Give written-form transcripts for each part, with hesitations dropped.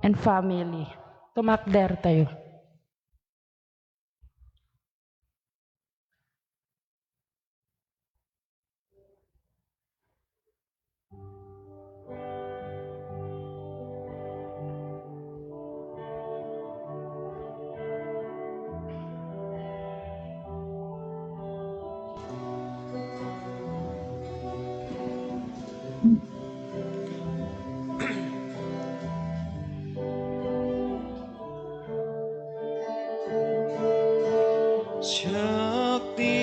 and family. Tumakder tayo. Siakti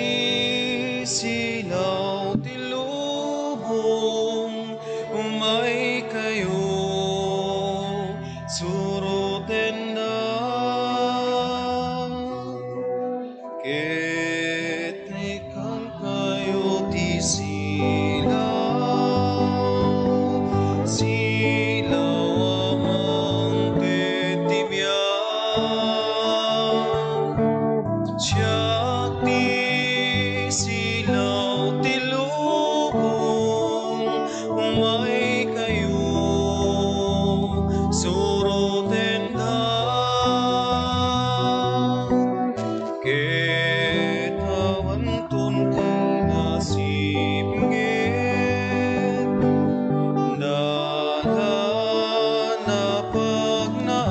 silaw tilubong, umay kayo, surutin na. Ketnikan kayo ti silaw, silaw amang tetibyan. Siakti silaw tilubong, umay kayo, surutin na. Ketawan tun kinasipngit, dala na pagnaan.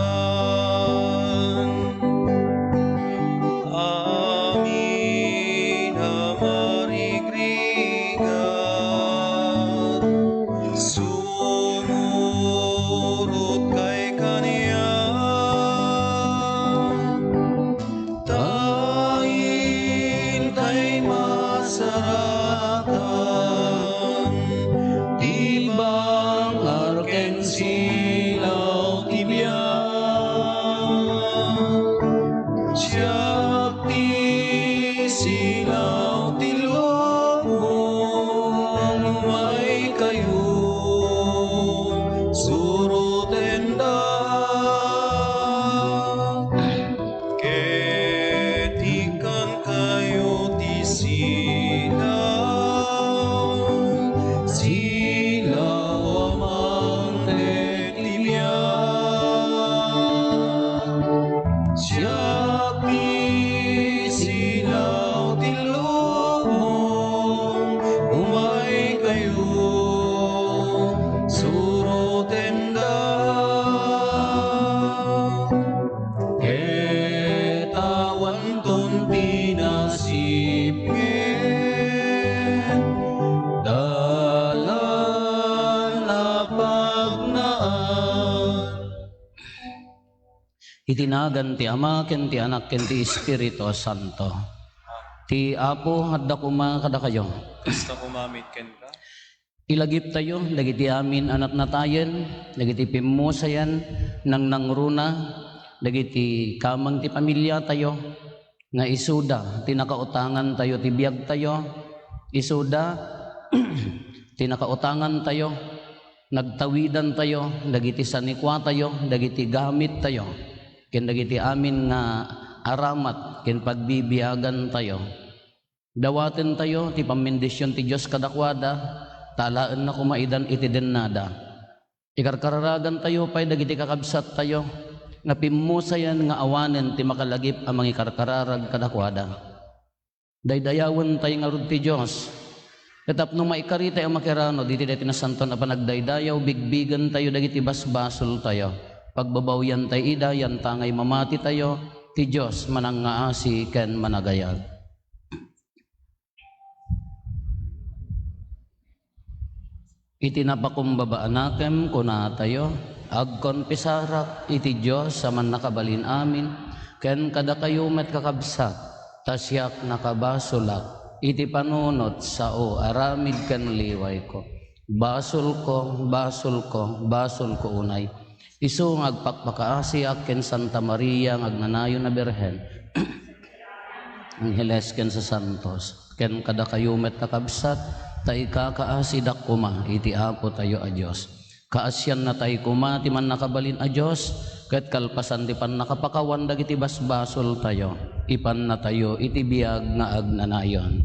Amin amarigrigat, sumurot kay kaniya. Tain kay masaratan, tibang arken silaw tibyan. Siakti silaw tilubong, umay kayo, surutin na. Ketikan kayo ti silaw, silaw amang tetibyan. Siakti silaw tilubong, umay kayo, surutin na. Ketawan ton pinasipngit, dalan na pagnaan. Itinagan ti Ama ken ti Anak ken ti Espiritu Santo. Ti Apo hadda kuma kada kayo. Basta kumamit ken ka. Ilagip tayo dagiti amin anak na tayen, dagiti pimusayan nang nangruna, dagiti kamang ti pamilya tayo nga isuda ti nakautangan tayo ti biag tayo, isuda ti nakautangan tayo, nagtawidan tayo, dagiti sanikwa tayo, dagiti gamit tayo, ken dagiti amin nga aramat ken pagbibiyagan tayo. Dawaten tayo ti pamendisyon ti Dios kadakwada, talaan na kumaidan iti dennada. Ikarkararagan tayo pay dagiti kakabsat tayo, nga pimusayan nga awanen ti makalagip amang ikarkararag kadakwada. Daydayawan tayo nga rod ti Dios. Katapno maikarita ang makirano, diti dati na santon na panagdaydayaw, bigbigan tayo dagiti basbasol tayo. Pagbabawyan tayo idayan, tangay mamati tayo, ti Dios manang ngaasi ken managayag. Itinapakumbabaan kuna tayo, agkonpisarak iti Dios sa man nakabalin amin, ken kada kayo met kakabsat, tasyak nakabasulak, iti panunot sao aramid ken liway ko. Basul ko, basul ko, basul ko unay. Isu ngagpakpakaasiak ken Santa Maria ngagnanayo na Birhen. Angeles ken sa santos, ken kada kayo met kakabsat, tay kakaasidak kuma iti Apo tayo a Dios. Kaasyan na tay kuma ti man nakabalin a Dios, ket kalpasan ti pan nakapakawan dagiti basbasol tayo, ipan na tayo iti biag nga agnanayon.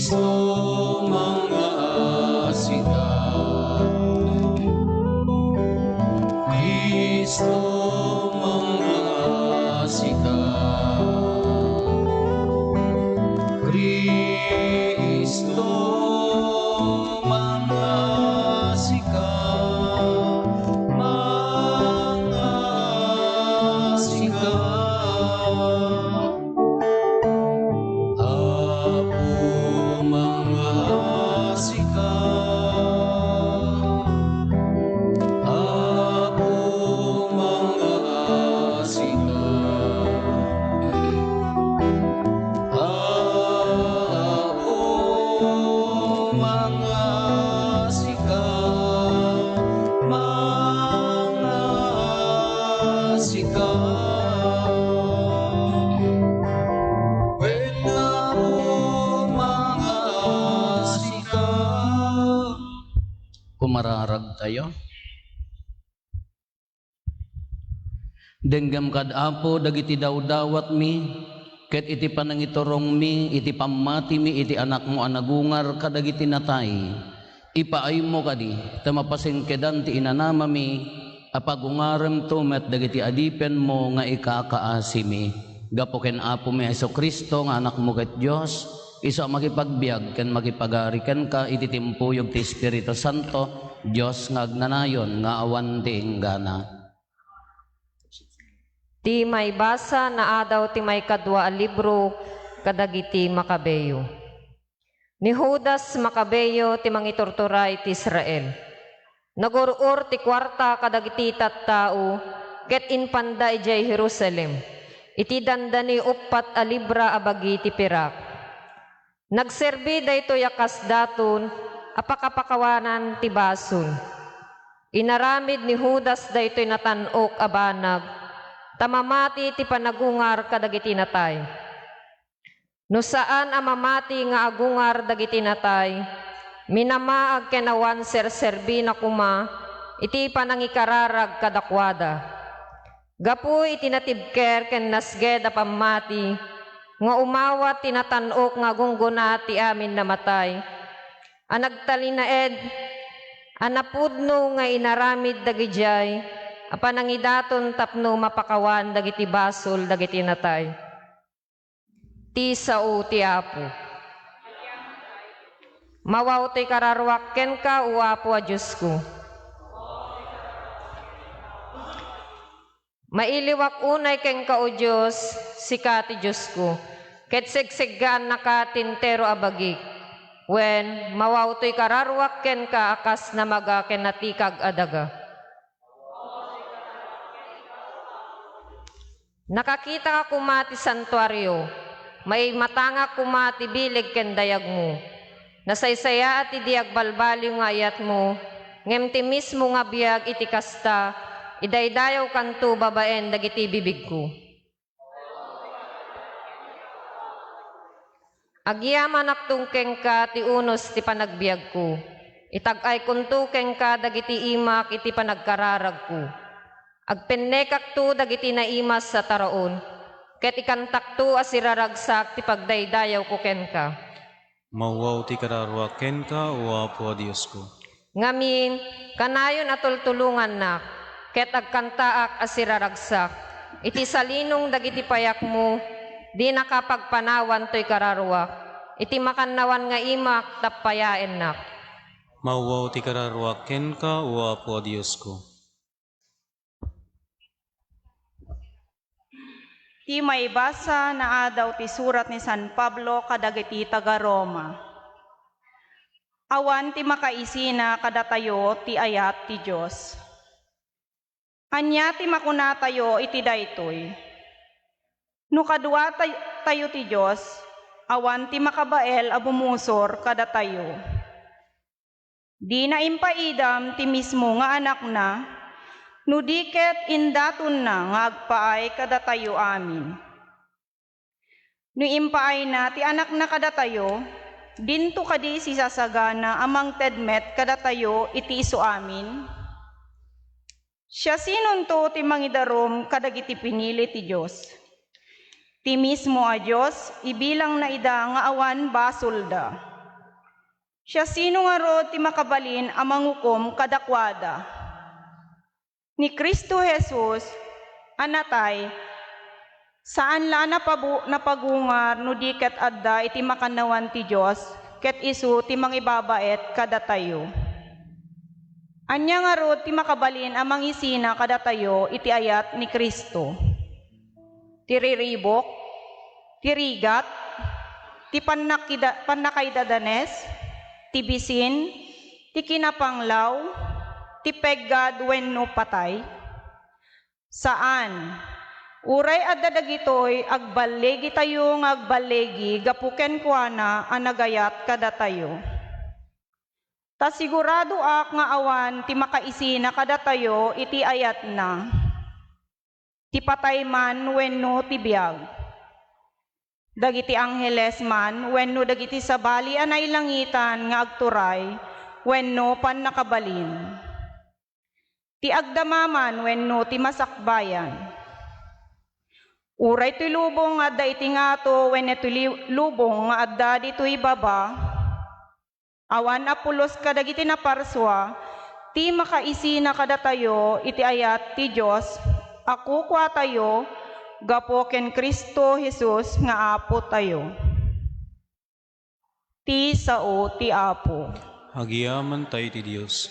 Kristo mga asika, Kristo mga asika, Kristo mga asika, mga asika. Apo mga asika, Apo mga asika, Apo mga asika, mga asika. Wala po mga asika. Kumararag tayo. Denggam kad apo dagiti dawdawat mi, ket iti panangiturong mi, iti pamati mi, iti anak mo anagungar kadagiti natay. Ipaay mo kadi, tamapasingkedan ti inanama mi, apagungarem to met dagiti adipen mo nga ikakaasi mi. Gapoken apo mi Hesu Kristo nga anak mo ket Dios, iso makipagbiag ken makipagariken ka iti timpuyog ti Espiritu Santo, Dios nga agnanayon nga awan ti inggana. Ti may basa na adaw ti may kadwa a libro kadagiti Makabeyo. Ni Judas Makabeyo ti mangiturturay ti Israel. Nagurur ti kwarta kadagiti tattao ket inpanda ijay Jerusalem. Iti dandani upat a libra abagi ti pirak. Nagserbi daytoy akas daton apakapakawanan ti bason. Inaramid ni Judas daytoy natanok a banag, tamamati ti panagungar kadagiti natay. No saan amamati nga agungar dagiti natay, minamaag kenawan serserbi na kuma, iti panangikararag kadakwada. Gapu iti natibker ken nasged a pamati, nga umawat tinatanok nga gungguna ti amin namatay. Anagtalinaed, anapudno nga inaramid dagijay, apanangidaton tapno mapakawan dagiti basol dagiti natay. Ti sao ti Apo. Mawaw ti kararwak ken ka o Apo a Diyos ko. Mailiwak unay ken ka o Diyos, sika ti Diyos ko. Ket sigsiggaan na ka tintero abagik. Wen mawaw ti kararwak ken ka akas na maga ken natikag adaga. Nakakita ka kumati santuaryo, may matanga kumati bilig ken dayag mo. Nasaysaya at idiag balbaliw nga ayat mo, ngem ti mismo nga biag iti kasta, idaydayaw kanto babaen dagiti bibig ko. Agyaman aktungkeng ka ti unos ti panagbiag ko, itag-ay kuntukeng ka dagiti imak iti panagkararag ko. Agpennekak tu dagiti naimas sa taraon, ket ikantak tu asiraragsak ti pagdaydayaw ko ken ka. Mawaw ti kararwa ken ka o Apo a Diyos ko. Ngamin, kanayon atultulungan na, ket agkantaak asiraragsak. Iti salinong dagiti payak mo, di nakapagpanawan to'y kararwa. Iti makannawan nga imak tappayaen nak. Mawaw ti kararwa ken ka o Apo a Diyos ko. Ti may basa na adaw ti surat ni San Pablo kadagiti taga Roma. Awan ti makaisina kadatayo ti ayat ti Dios. Anya ti makunatayo iti daytoy. No kadua tayo ti Dios, awan ti makabael a bumusor kadatayo. Di na impaidam ti mismo nga anak na, no diket indaton na nga agpaay kadatayo amin. No impaay na ti anak na kadatayo, dinto kadi sisasagana amang tedmet kadatayo iti iso amin. Siya sinunto ti mangidarom kadagiti pinili ti Dios. Ti mismo a Dios ibilang na ida nga awan basolda. Siya sino nga rod ti makabalin ang mangukom kadakwada. Ni Kristo Jesus, anatay, saan la napagungar no di ket adda iti makanawan ti Diyos, ket isu ti mangibabaet kadatayo. Anya nga rod ti makabalin ang mangisina kadatayo iti ayat ni Kristo. Ti riribok, ti rigat, ti panakaidadanes, ti bisin, ti kinapanglaw, ti peggad wenno patay. Saan? Uray adda dagitoy agbalegi tayo nga agbalegi gapuken kuana ang nagayat kadatayo. Ta sigurado ak nga awan ti makaisina kadatayo iti ayat na. Ti patay man wenno ti biag. Dagiti angheles man wenno dagiti sabali anay langitan nga agturay wenno pan nakabalin. Ti agdamaman wenno ti masakbayan. Uray ti lubong nga adda iti ngato wenno ti lubong nga adda ditoy baba. Awan apulos kadagiti naparswa, ti makaisina kadatayo iti ayat ti Diyos, ako kwa tayo, gapo ken Kristo Jesus nga Apo tayo. Ti sao ti Apo. Hagiaman tayo ti Diyos.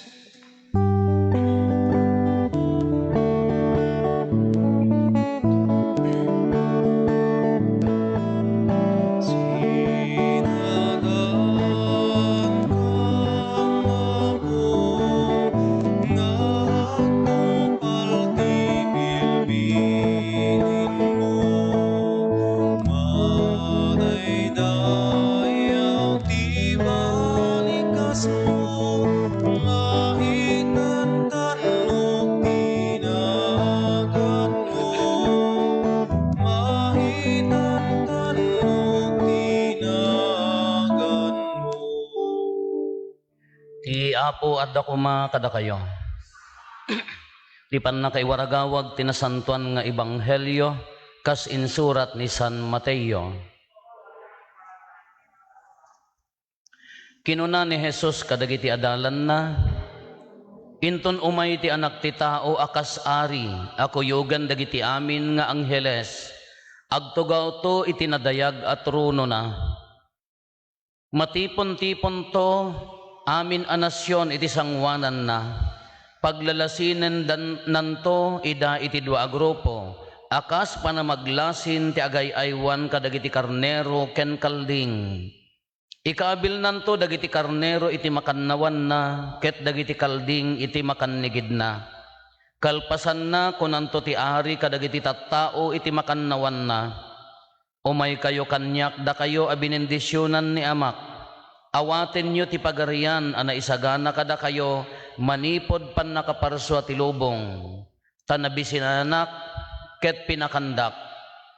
Apo adda kuma kada kayo. Di pan na kay waragawag tinasantuan nga ebanghelyo kas insurat ni San Mateo. Kinuna ni Jesus kadagiti adalan na, inton umay ti anak ti tao akas ari, ako yugan dagiti amin nga angheles, agtugaw to itinadayag at runo na. Matipon-tipon to, amin anasyon iti sangwanan na, paglalasinen nanto ida iti dua grupo, akas panamaglasin ti agay-aywan kadagiti karnero ken kalding. Ikaabil nanto dagiti karnero iti makannawan na, ket dagiti kalding iti makannigid na. Kalpasan na kunanto ti ari kadagiti tattao iti makannawan na. Umay kayo kanyak da kayo abinendisyonan ni amak. Awaten nyo ti pagarian ana isagana kada kayo manipod pan nakaparswa ti lubong. Tanabisinanak ket pinakandak,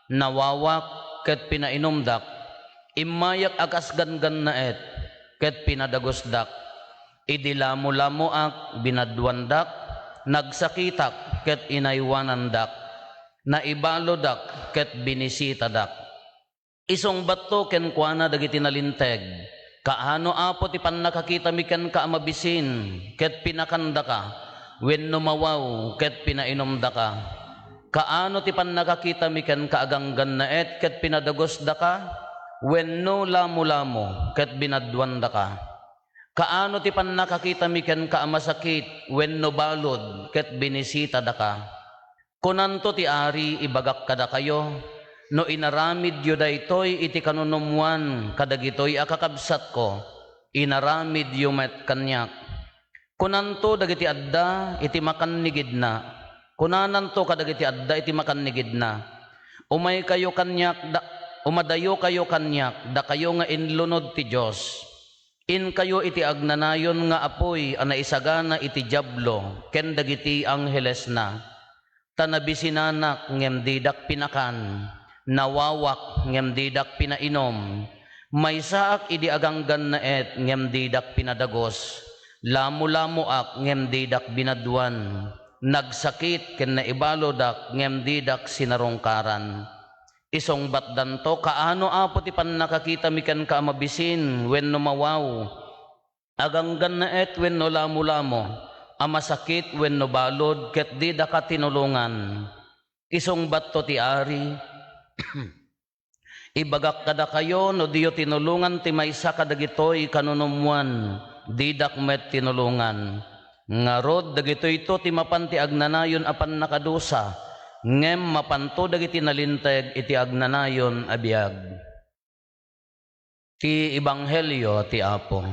nawawak ket pinainomdak, imayak akas gangan naet ket pinadagosdak, idilamo-lamoak binadwandak, nagsakitak ket inaywanandak, naibalodak ket binisitadak. Isong bato ken kuana dagiti nalinteg, kaano apo ti pannakakita mi ken kaamabisin ket pinakanda ka, wenno mawaw ket pinainomda ka. Kaano ti pannakakita mi ken kaaganggan naet ket pinadagosda ka, wenno lamo-lamo ket binadwanda ka. Kaano ti pannakakita mi ken kaamasakit, wenno balod ket binisita da ka. Kunanto ti ari ibagak kada kayo, no inaramid yu daytoy iti kanunumuan kadagitoy akakabsat ko, inaramid yu met kanyak. Kunanto dagiti adda iti makannigid na, kunananto kadagiti adda iti makannigid na. Umay kayo kanyak, umadayo kayo kanyak, da kayo nga inlunod ti Diyos. In kayo iti agnanayon nga apoy ana isagana iti diablo ken dagiti angheles na. Tanabisinanak ngem didak pinakan, nawawak ngem didak pinainom, maysaak idi aganggan naet ngem didak pinadagos, lamo-lamoak ngem didak binadwan, nagsakit ken naibalodak ngem didak sinarongkaran. Isong batdan to, kaano apo ti pannakakita mi ken kaamabisin wenno mawaw, aganggan na wen no lamo-lamo, amasakit wen no balod, ket di da ka tinulungan. Isong bato ti ari, ibagak kada kayo, no diyo tinulungan, ti maysa kadagitoy kanunumuan, didak met tinulungan. Ngarod, dagito ito, ti mapanti agnanayon apan nakadusa, ngem mapanto dagiti nalinteg, iti agnanayon abiyag. Ti Ebanghelyo ti Apo.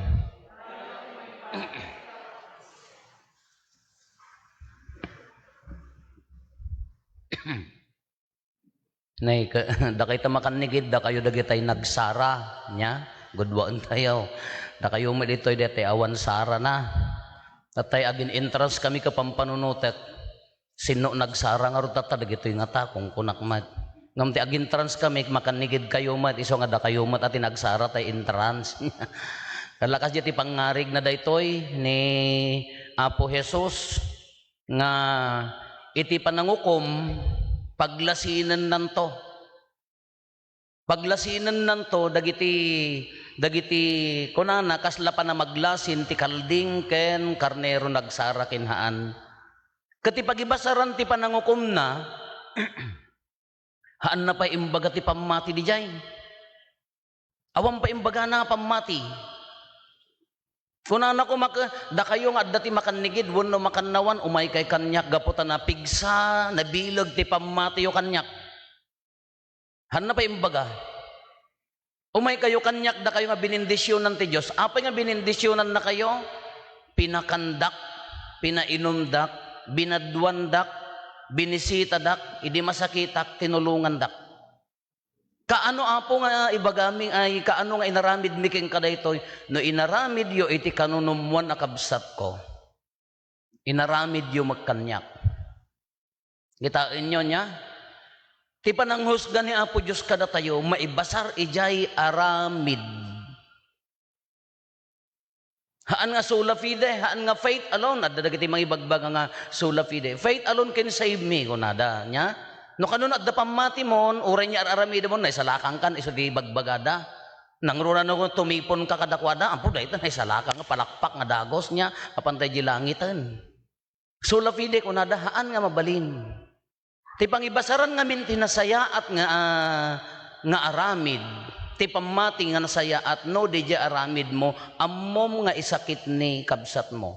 Nay, da kayo makanigid, da kayo dagitay nagsara, nya, gudwaan tayo. Da kayo meditoy dete awan sara na. Tatay agin entrance kami ka pampanunutet. Sino nagsara nga rutata dagitoy nga ta kung kunakmat. Ngam ti agin trans kami makanigid kayo mat iso nga da kayo mat at nagsara tay entrance. Kalakas di ti pangarig na daytoy ni Apo Jesus nga iti panangukom paglasinan nanto. Paglasinan nanto dagiti kunana kasla pa na maglasin ti kalding ken karnero nagsara kinhaan. Kati pagibasaran ti panangukom na haan na pa imbaga ti pamati di jay. Awan pa imbaga na pamati. Kunana ko da kayo nga dati makanigid won no makannawan umay kay kanyak gaputan na pigsa nabilag ti pamati yo kanyak. Han na pa imbaga. Umay kayo kanyak da kayo nga binindisyonan ti Dios. Apay nga binindisyonan na kayo? Pinakandak, pinainumdak, binadwandak, binisitadak, idi masakitak, tinulungandak. Kaano apo nga ibagaming ay kaano nga inaramid miking kadaytoy no inaramid yo iti kanunumuan akabsat ko. Inaramid yo magkanyak. Kitain nyo niya? Ti pananghusga ni Apo Diyos kada tayo, maibasar ijay aramid. Haan nga sola fide, haan nga faith alone, adda dagiti mga ibagbag nga sola fide. Faith alone can save me, kunada nya. No kanon adda pamati mon, uray niya aramid mo, naisalakang kan, iso di bagbagada. Nangruna no tumipon ka kadakwada, ampo dahito naisalakang nga palakpak nga dagos niya, apantay di langitan. Sola fide, kunada, haan nga mabalin. Ti pangibasaran nga min tinasaya at nga aramid. Ti pamati nga nasaya at no deja aramid mo ammom nga isakit ni kabsat mo.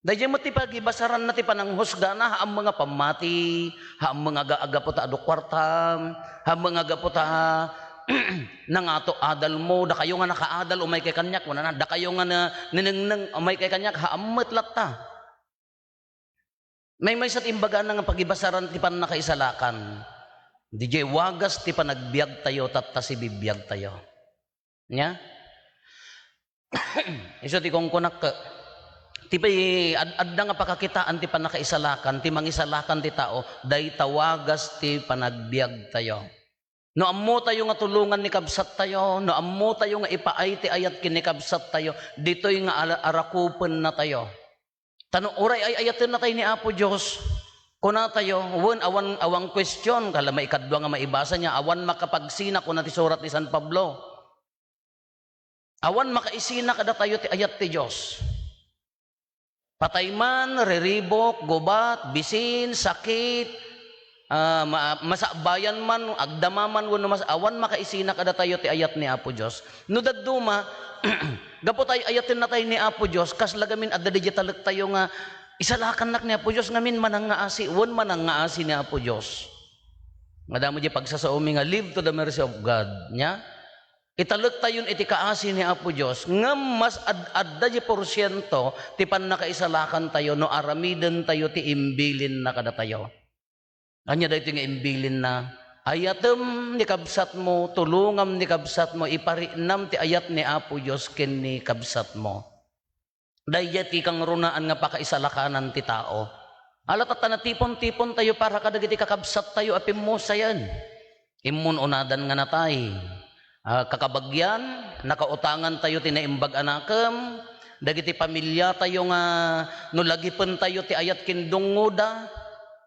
Dayjay mo ti pagibasaran na ti pananghusga na haam mga pamati, haam mga agapo ta adu kwartam, haam mga agapo ta nangato adal mo, da kayo nga nakaadal umay kay kanyak, wala na da kayo nga ninengneng umay kay kanyak haam metlat ta. May sa timbaga nga pagibasaran ti pan nakaisalakan. DJ wagas ti panagbiag tayo tatta si bibiyag tayo. Nya? Iso ti kong kunak ti adda nga pakakitaan ti pan nakaisalakan, ti mangisalakan ti tao, day tawagas ti panagbiag tayo. No ammo tayo nga tulungan ni kabsat tayo, no ammo tayo nga ipaay ti ayat kini kabsat tayo, ditoy nga arakupen na tayo. Tanong oray ay ayatin na tayo ni Apo Diyos. Kuna tayo, awang question, kala may ikadwa nga maibasa niya, awan makapagsina kuna ti surat ni San Pablo. Awan makaisina kada tayo ti ayat ti Diyos. Patay man, riribok, gubat, bisin, sakit, masabayan man, agdamaman, awan makaisina kada tayo ti ayat ni Apo Diyos. No daduma, gapo tayo ayatin na tayo ni Apo Diyos, kas lagamin adda digitalag tayo nga, isalakan nak ni Apo Diyos, ngamin manang nga asi, wan manang nga asi ni Apo Diyos. Nga damo di pagsasaumi nga, live to the mercy of God, nya? Italag tayo iti kaasi ni Apo Diyos, nga mas adda di porsyento, ti pan nakaisalakan tayo, no aramiden tayo, ti imbilin na kada tayo. Anya dahito nga imbilin na, ayatem ni kabsat mo, tulungam ni kabsat mo, iparinam ti ayat ni Apo Diyos ken ni kabsat mo. Dayjay kang runaan nga pakaisalakanan ti tao. Alatata na tipon-tipon tayo para kadagiti kakabsat tayo apim mo sayan. Imun unadan nga natay. Kakabagyan, nakautangan tayo tinaimbag anakam, dagiti pamilya tayo nga nulagipen tayo ti ayat kindunguda,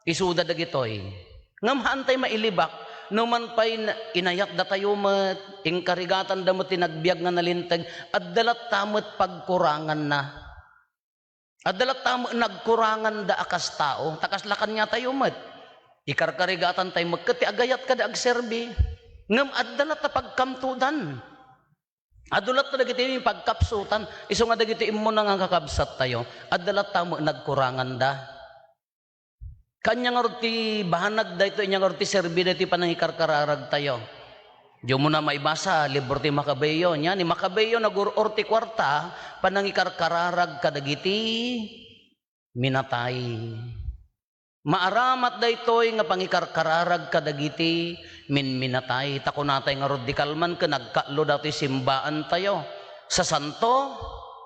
isuda dagitoy. Ngamhaan tayo mailibak, numan pa'y inayat da tayo met, ingkarigatan da mo tinagbiag nga nalintag, at dalat tamot pagkurangan na. At dalat tamot nagkurangan da akas tao, takaslakan niya tayo met. Ikarkarigatan tayo magkati, agayat ka da agserbi. Ngam at dalat na pagkamtudan. Adulat na dagiti yung pagkapsutan, iso nga dagiti imo na nga kakabsat tayo, adalat tamo nagkurangan da. Kanya nga ti bahanag da ito, inya nga ti serbi da iti panangikarkararag tayo. Diyo mo na maibasa, libro ti Makabeyo niya, ni Makabeyo nag-or ti kwarta, panangikarkararag kadagiti minatay. Maaramat da ito'y nga pangikarkararag kadagiti minatay. Tako natay nga rod di kalman ka nagkalo dati simbaan tayo. Sa santo,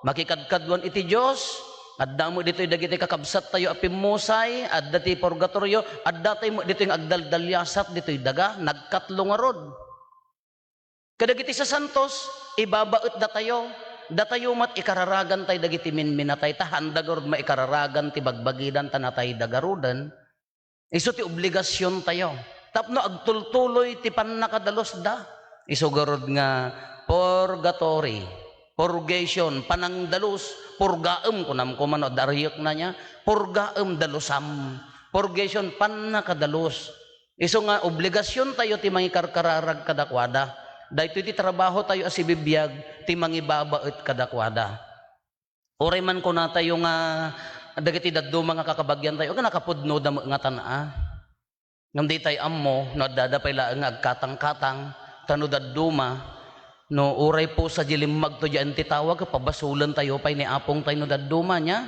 makikadkadwan iti Diyos, at damo dito'y dagiti kakabsat tayo apimusay, at dati purgatorio, at dati mo dito'y agdaldalyasat, dito'y daga, nagkatlo nga rod. Kadagiti sa santos, ibabaot da tayo. Datayo mat ikararagan tay dagiti minatay ta handagor maikararagan ti bagbagidan tanatay dagarudan isu ti obligasyon tayo tapno agtultuloy ti pannakadalos da isu garod nga purgatory purgation panangdalos purgaem kunam kumano dariyok na niya purgaem dalusam purgation pannakadalos isu nga obligasyon tayo ti mangikarkararag kadakwada. Dahito iti trabaho tayo as ibibiyag, ti mangibabaet kadakwada. Oray man ko na tayo nga, dagiti daddo mga kakabagyan tayo, nakapudno da nga tanaa. Ngam di tayo ammo, no dadapay laang agkatang-katang, tano dadduma, no oray po sa jilimag to dyan ti tawag, pabasulan tayo pa'y ni apong tayo no dadduma niya.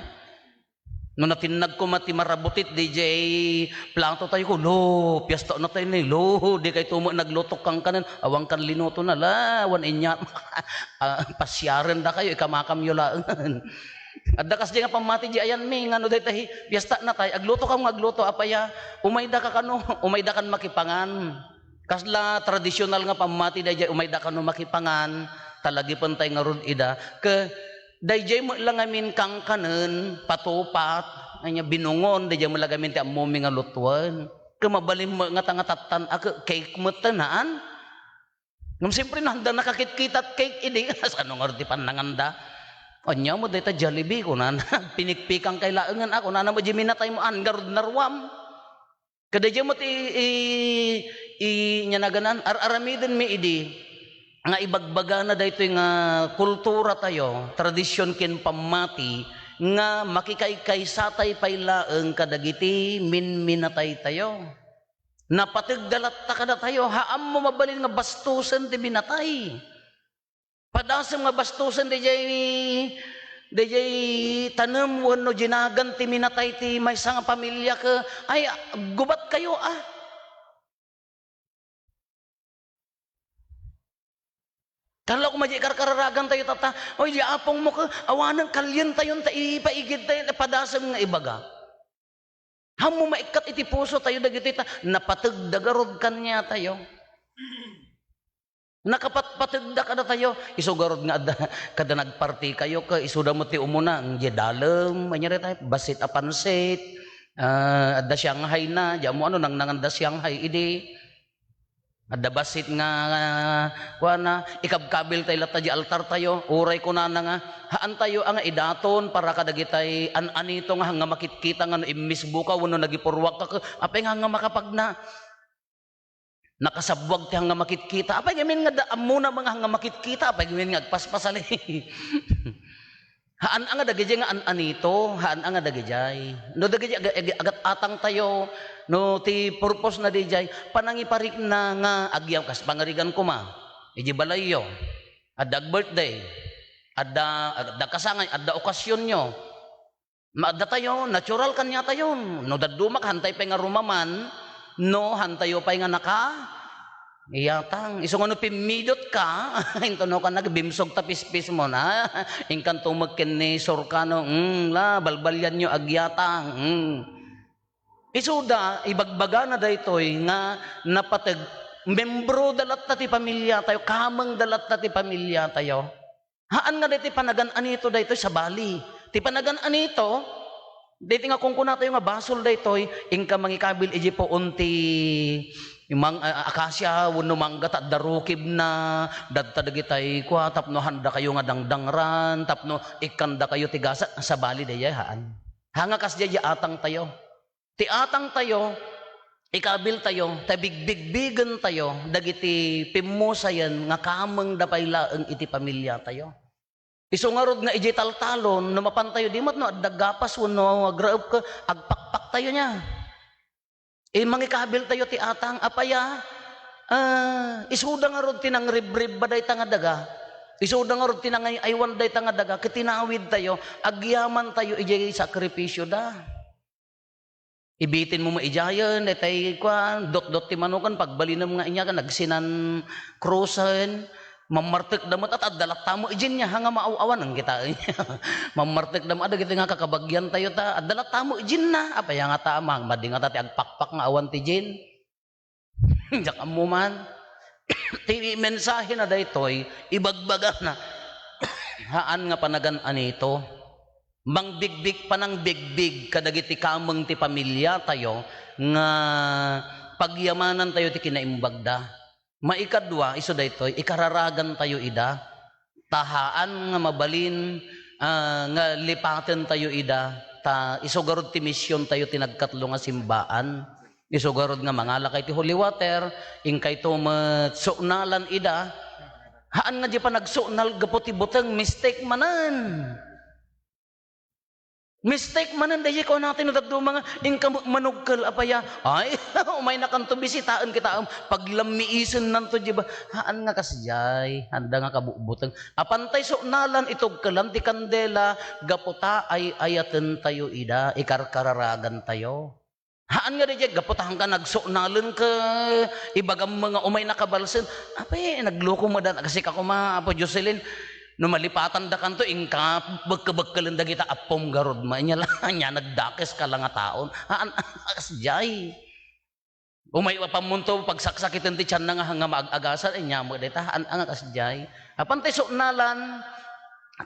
No natinag ko mati marabutit, DJ Plato tayo ko, lo, piyesta na tayo na, lo, di kayo tumo naglutok kang kanan, awang kan linuto na, la, wan inya, pasyaran da kayo, ikamakam yung laan. At dakas di nga pamati di ayan mi, nga no dahi tayo, piyesta na tayo, agluto kang agluto, apaya, umayda ka kano, umayda kan makipangan. Kasla tradisyonal nga pamati di umayda kano makipangan, talagi pang tayo nga rod ida, dayjay mo lang amin kang kanen, patupat, anya binungon, dayjay mo lang amin ti amumi nga lutuan. Kamabalim mo nga tangatatan, cake mo tanaan. Ngam siyempre nanda nakakit-kitat cake, idi, sano nga rin pananganda. Anya mo dayta Jollibee ko na, pinikpikang kailangan ako, na mo jiminatay mo angarod narwam. Kadayjay mo ti, nyanaganan, aramidin mi idi, nga ibagbaga na dahito nga kultura tayo, tradisyon kin pamati, nga makikaykay satay paylaeng kadagiti minatay tayo. Napatigdalat ta kada tayo, haam mo mabalin nga bastusan ti binatay. Padasam nga bastusan DJ tanem wano jinagan ti minatay ti may nga pamilya ka, ay gubat kayo ah. Kalau ko kararagan tayo tata, oy di apong mo ka, awanang kalyan tayo, ipaigid tayo, padasam nga ibaga. Hamo maikat iti puso tayo, dagiti ta, napatagdagarod kanya tayo. Nakapatpatagda kada tayo, isugarod nga kada nagparti kayo, ka isuda mo ti umuna, ang jedalem, manyari tayo, basit apansit, adda Shanghai na, diyan mo ano, nang nanganda Shanghai, idi. Adda basit nga kuana ikabkabil tayo lata di altar tayo uray ko na nga haan tayo ang idaton para kadagitay anito nga hanga makitkita nga immisbuka wano nagipurwak ka apay nga makapagna nakasabwag ti hanga makitkita apay gamin nga amuna mga hanga makitkita apay gamin nga agpaspasali haan ang dagijay nga anito haan ang dagijay no dagijay agat atang tayo no ti purpose na dijay panangiparik na nga agyam kas pangarigan ko ma iji balayo adda birthday adda kasangay adda okasyon nyo maadda tayo natural kanya tayo no daddumak hantay pa nga rumaman no hantayo pa nga naka iyatang isong ano pimidot ka into no ka nagbimsog tapispis mo na ingkan tumagken ni Sorcano la balbalyan nyo agyatang isuda, ibagbaga na daytoy nga napatag membro dalat na ti pamilya tayo, kamang dalat na ti pamilya tayo. Haan nga dito panagan-an ito daytoy sa Bali. Ti panagan-an ito, dito nga kung kuna tayo nga basol daytoy, ingka mangikabil iji po unti Imang akasya wano mangga ta darukib na dadta dagitay kwa tapno handa kayo nga dangdangran tapno ikanda kayo tigasa sa bali dayahan. Hanga kas jaya atang tayo. Ti atang tayo ikabil tayo, tabigbigbigan tayo, dagiti pimusayan nga kamang dapay laeng iti pamilya tayo. Isungarod nga iji taltalon, numapan tayo, di mat no, dagapas wano, agraab ka, agpakpak tayo niya. Mangikabil tayo ti atang, apaya, isuda nga rod tinang ribrib baday tanga daga, isuda nga rod tinang aywan day tanga daga, kitinawid tayo, agyaman tayo iji sakripisyo da. Ibitin mo maijayan, detay kwan, dot-dot ti manukan, pagbalinam nga inya ka, nagsinan krusan, mamartik damat at adalat tamo ijin niya, hanga maawawan ang kita. Mamartik damat, ada kita nga kakabagyan tayo ta, adalat tamo ijin na, apaya nga tamang, madi nga tati agpakpak nga awan ti jin. Diyak mo man. Ti mensahe na daytoy, ibagbaga na, haan nga panagan anito, mangbigbig panang bigbig kadagiti kameng ti pamilya tayo nga pagyamanan tayo ti kinaimbagda. Maikadwa iso daytoy ikararagan tayo ida tahaan nga mabalin nga lipaten tayo ida ta isugarod ti misyon tayo tinagkatlo nga simbaan. Isugarod nga mangala kay ti holy water ingkay to matsunalan ida haan nga di pa nagsunal gaputi buteng mistake manan. Mistake manan dahi ko natin nadagdo mga ingkam manugkel apaya ay umay nakanto bisitaan kita paglamiisen nanto di ba haan nga kasjay handa nga kabubuteng apantay sunalan itog kelan ti kandela gaputa ay ayaten tayo ida ikarkararagan tayo haan nga di gaputahan ka nagsunalan ka ibagam mga umay nakabalsen apay nagloko mo dan kasi kako ma apo Jocelyn no malipatan da kanto ingka bagkabagkalan da kita apom garod ma nya nya nagdakes ka lang nga taon haan asjay umay pamunto pagsaksakitan ti tiyan nga hanga maagagasan nya mo deta haan ang asjay apantay sunalan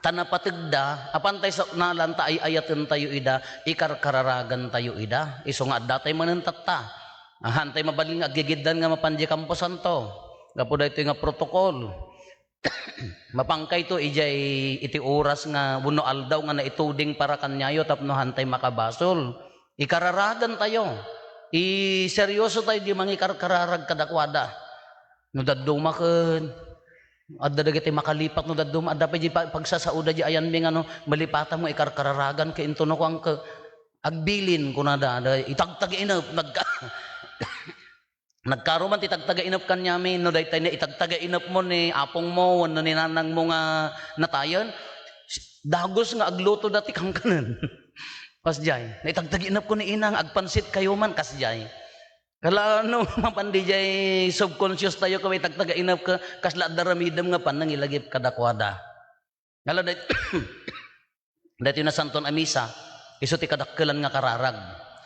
tanapatigda apantay sunalan ta ay ayaten tayo ida ikarkararagan tayo ida iso nga datay manentatta hantay mabalin nga agigiddan nga mapanji kampusan to gapo daytoy nga protokol. Mapangkay to ijay iti oras nga buno aldaw nga naituding para kanyayo tapno hantay makabasol ikararagan tayo seryoso tayo di mangikarkararag kadakwada no dadduma ken adda dagiti makalipat no dadduma adda pa di pagsasauda di ayan mi ano malipatan mo ikarkararagan ke intuno ko ang agbilin kunada itagtag inop nagkaroman ti tagtaga-inop kanyami no daytay na itagtaga-inop mo ni apong mo wano ni nanang mo nga natayon dagos nga agluto dati kang kanan kasjay na itagtaga-inop ko ni inang agpansit kayo man kasjay kala no mapandi jay subconscious tayo kung itagtaga-inop ka kasla daramidam nga panang ilagip kadakwada kala daytoy na santon amisa iso ti kadakkelan nga kararag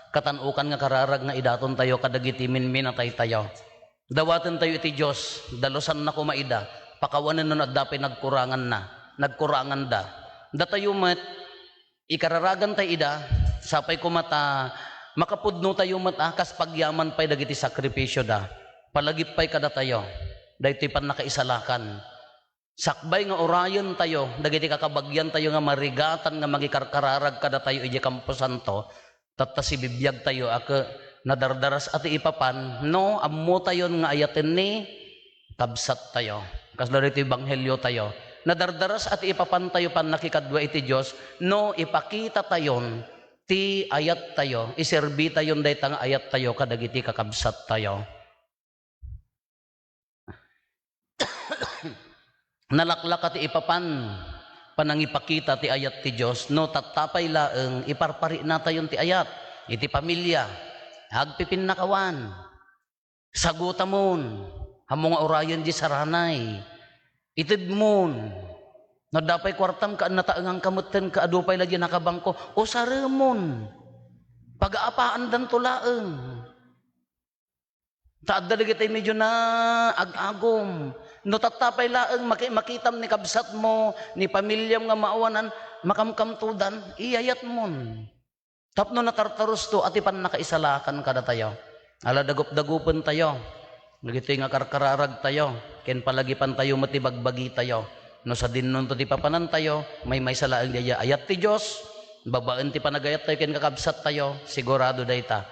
katanukan nga kararag nga idaton tayo kadagiti minminatay tayo. Dawaten tayo iti Diyos, dalusan na kumaida, pakawanan nun at dapay nagkurangan da. Datayo mat, ikararagan tayo ida, sapay kumata, makapudno tayo mat akas pagyaman pay dagiti sakripisyo da. Palagip pay kada tayo, dahiti pan nakaisalakan. Sakbay nga orayon tayo, dagiti kakabagyan tayo nga marigatan nga magikarkararag kada tayo iji kampusan to, tatta si bibiyag tayo ako nadardaras ati ipapan no ammo tayo nga ayaten ni kabsat tayo kasla dito ebanghelyo tayo nadardaras ati ipapan tayo pan nakikadwa iti Dios no ipakita tayon ti ayat tayo iserbi tayon dayta nga ayat tayo kadagiti kakabsat tayo nalaklak ati ipapan panangipakita ti ayat ti Diyos no tatapay laeng iparpari na tayon ti ayat iti pamilya agpipin nakawan sagutamon hamong orayon di saranay itid mon no dapay kwartam kaan nataengang kamutten kaadupay lagi nakabangko o saremon pagaapaan dan tulaeng taadda dagiti medyo na agagom no tatapay laeng makitam ni kabsat mo ni pamilyam nga maawanan makamkamtudan iyayat mon tapno natartaros to ati pan nakaisalakan kada tayo ala dagup-dagupen tayo Dagiti nga karkararag tayo, ken palagipan tayo matibagbagi tayo. No sa dinnon to ti papanan tayo, may salaang diya ayat ti Dios, babaan ti panagayat tayo ken kakabsat tayo, sigurado dayta.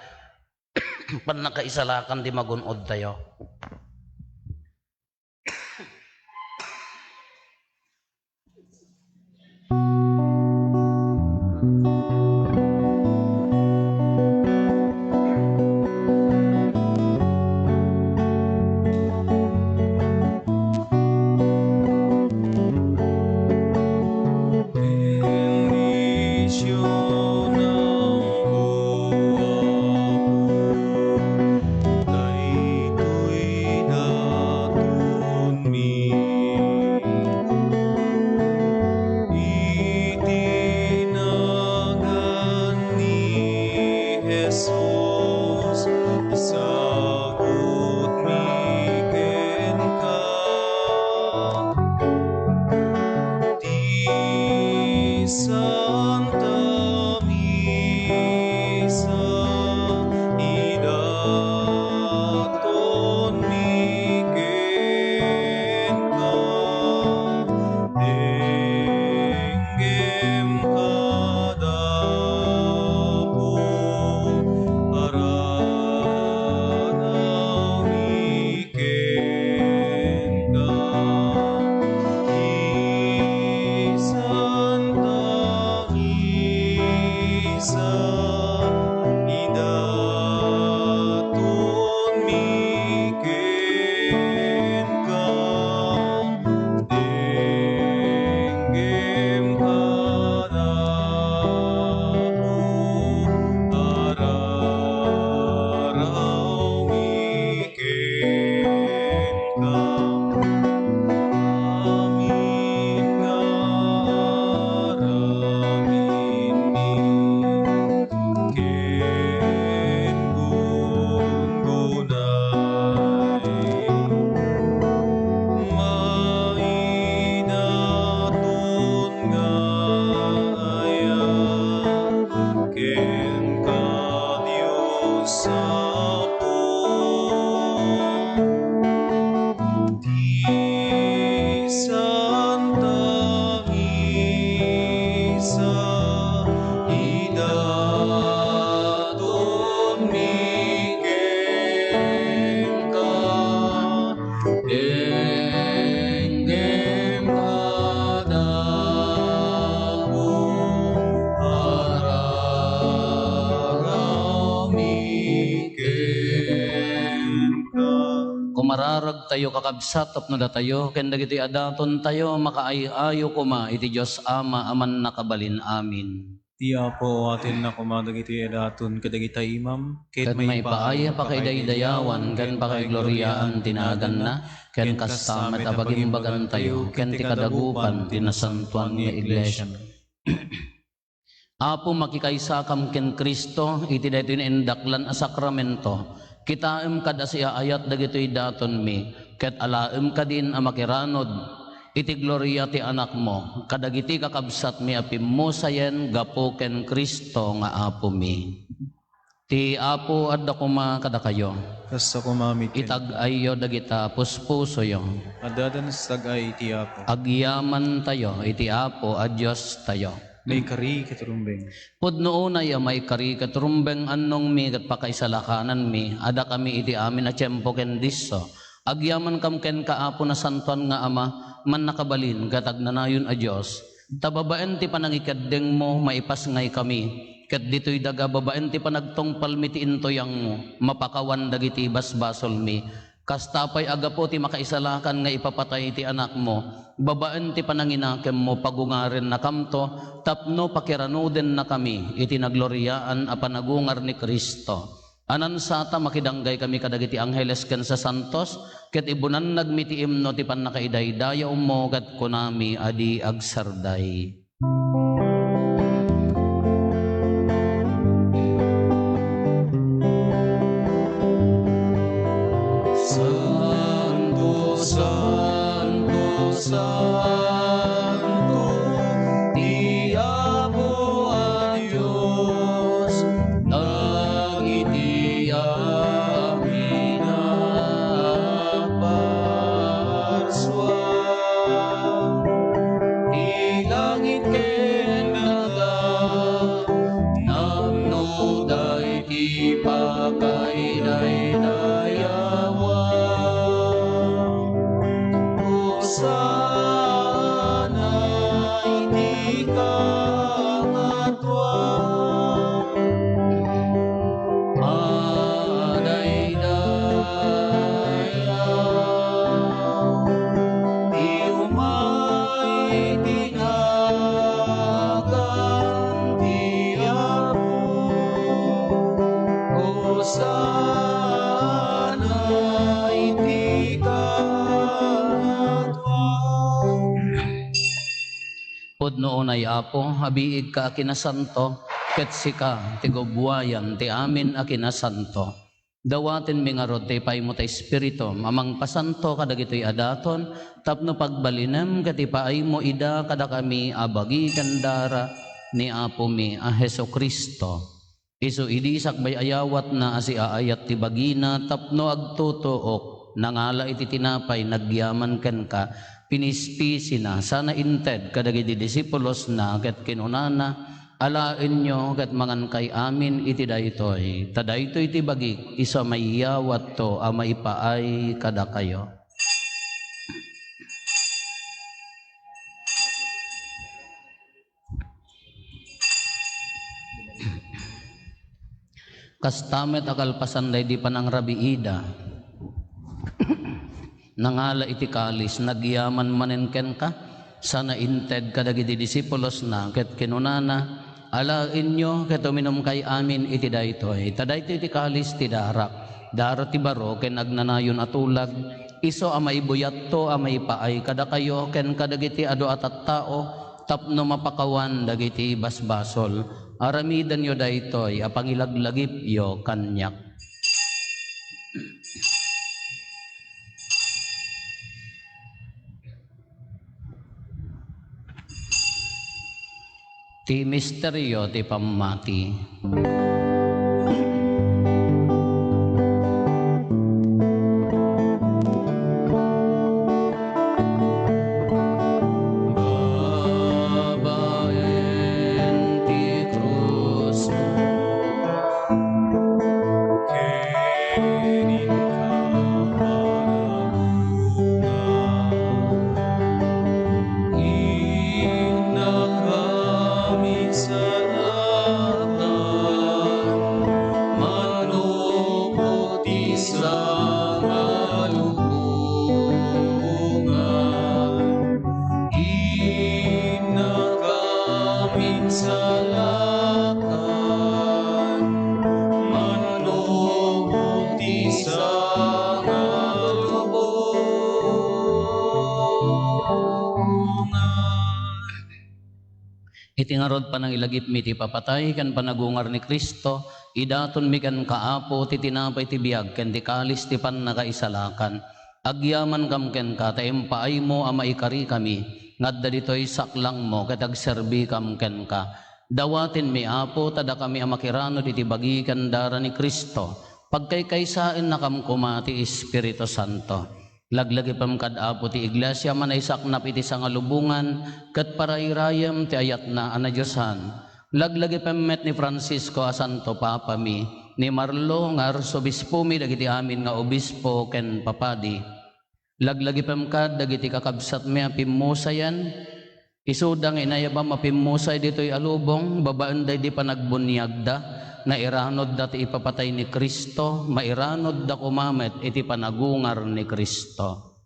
Pan nakaisalakan di magunod tayo. Kumararag tayo kakabsat tapno da tayo ken dagiti adaton tayo makaayo kuma iti Dios Ama aman nakabalin amin. Ti Apo atin na kumadag iti edaton kadagita imam, Ket may paaya pa kay daydayawan ken pa kay gloryaan tinagan na ken kastamet abagimbagan tayo ken ti kadagupan tinasantuan nga iglesia. Apo makikaysakam ken Kristo iti daytoy endaklan a sakramento. Kitaem kada siya ayat dagitoy daton mi ket alaem kadin a makiranod iti gloria ti anak mo kadagiti kakabsat mi apimmo sayen gapo ken Kristo nga Apo mi. Ti Apo adda kuma kada kayo. Kasta kumamit ken. Itag-ayo dagita puspuso yo. Adadan sa tagay ti Apo. Agyaman tayo iti Apo a Dios tayo. May kari katurumbeng. Pudno una ya may kari katurumbeng annong mi kat pakaisalakanan mi ada kami iti amin a tiyempo ken disso. Agyaman kam ken kaapo na santuan nga Ama man nakabalin gatag nanayon a Dios. Tababaen ti panangikaddeng mo maipas ngay kami. Ket ditoy daga babaen ti panagtongpal mi ti intoyang mo mapakawan dagiti basbasol mi. Kastapay agapo ti makaisalakan nga ipapatay ti anak mo. Babaan ti pananginakem mo pagungaren na kamto tapno pakiranuden na kami iti nagloryaan a panagungar ni Kristo. Anan sata makidanggay kami kadagiti angheles ken sa santos ket ibunan nagmiti imno ti pannakaidaydayaw mo ket kunami adi agsarday. Santo, Santo, Santo, Ti Apo a Dios, dagiti amin sana'y di ka matwa. Madaydayaw, di umay tinagan di Apo. O sana'y di ka matwa. Pod noon ay Apo, habiig ka akinasanto, ket sika ti gubwayan ti amin akinasanto. Dawaten mi nga rod ti pay mo ta espiritu, amang pasanto kadagitoy adaton, tapno pagbalinem ket ipaay mo ida kada kami abagi kandara ni Apo mi a Hesu Kristo. Isu idi sakbay ayawat na asi aayat ti bagina tapno agtutuok nangala iti tinapay nagyaman ken ka pinispisi na sana inted kadagiti disipulos na ket kinunana alain nyo ket mangan kay amin iti daytoy tadaytoy ti bagik isa maiyawat to a maipaay kada kayo. Kastamet akalpasan day di panang rabiida nangala iti kalis nagyaman manenken ka sana inted kadagiti disipulos na ket kinunana alain nyo ket uminom kay amin iti daytoy tadaytoy iti kalis ti darak daro ti baro ken agnanayon atulag iso a maibuyat to a maipaay kada kayo ken kadagiti adu at tao tapno mapakawan dagiti basbasol aramidan yo daytoy a pangilaglagip yo kanyak. Ti misteryo ti pamati. Babaen ti krus mo, Kenin ka parabunga, ina kami sa latan, manupot isang alubungan, ina kami sa latan, manupot isang alubungan. iti ngarod panang ilagip mi ti papatay kan panagungar ni Kristo idaton mi kan kaapo ti tinapay ti biag ken ti kalis ti pannakaisalakan agyaman kam ken ka ta empaay mo a maikari kami ngadda ditoy saklang mo ket agserbi kam ken ka dawaten mi Apo tada kami a makiranod iti bagi kan dara ni Kristo pagkaykaysaen na kam kuma ti Espiritu Santo. Laglagi pam kad Apo ti iglesia manay saknap iti sangalubungan ket parairayam ti ayat na anadyosan. Laglagi pam met ni Francisco a Santo Papa mi ni Marlo nga arsobispo mi dagiti amin nga obispo ken papadi. Laglagi pam kad dagiti kakabsat mi a pimmusayan isudang inayabam a pimmusay ditoy alubong babaan day di panagbunyagda na iranod dati ipapatay ni Kristo, mairanod da kumamet iti panagungar ni Kristo.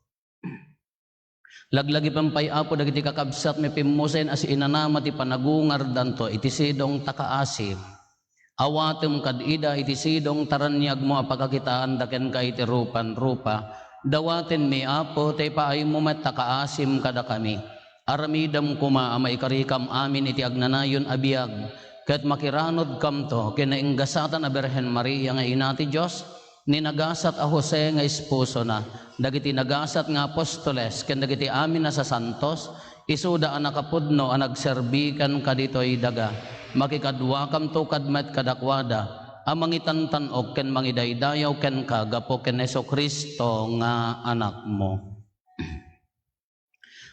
Laglagi pampay Apo dagiti kakabsat mi pimmusen as inanama ti panagungar danto iti sidong takaasim. Awatem kad ida iti sidong taranyag mo apagakitaan daken ka iti rupan-rupa. Dawaten mi Apo tay paay mo met takaasim kada kami. Aramidam kuma amay karikam amin iti agnanayon abiyag. Ket makiranod kam to kinainggasatan a Birhen Maria nga ina ti Dios ni nagasat a Jose nga esposo na dagiti nagasat nga apostoles ken dagiti amin na sa santos isuda a nakapudno a nagserbikan kaditoy daga makikadwa kam to kadmet kadakwada a mangitantanog ken mangidaydayaw ken ka gapo ken Hesu Kristo nga anak mo.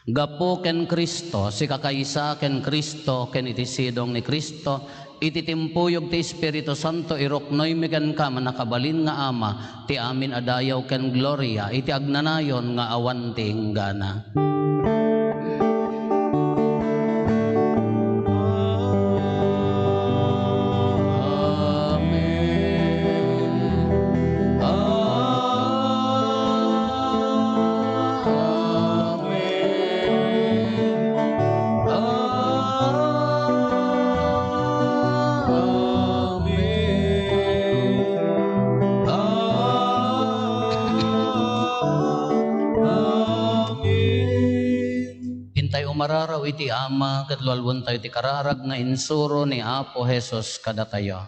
Gapo ken Kristo, si kakaysa ken Kristo, ken iti sidong ni Kristo, iti timpuyog ti Espiritu Santo iroknoy mekan ka manakabalin nga Ama ti amin adayaw ken gloria iti agnanayon nga awan ti hinggana. Mararaw iti Ama ket lualwon tayo ti kararag nga insuro ni Apo Jesus kadatayo.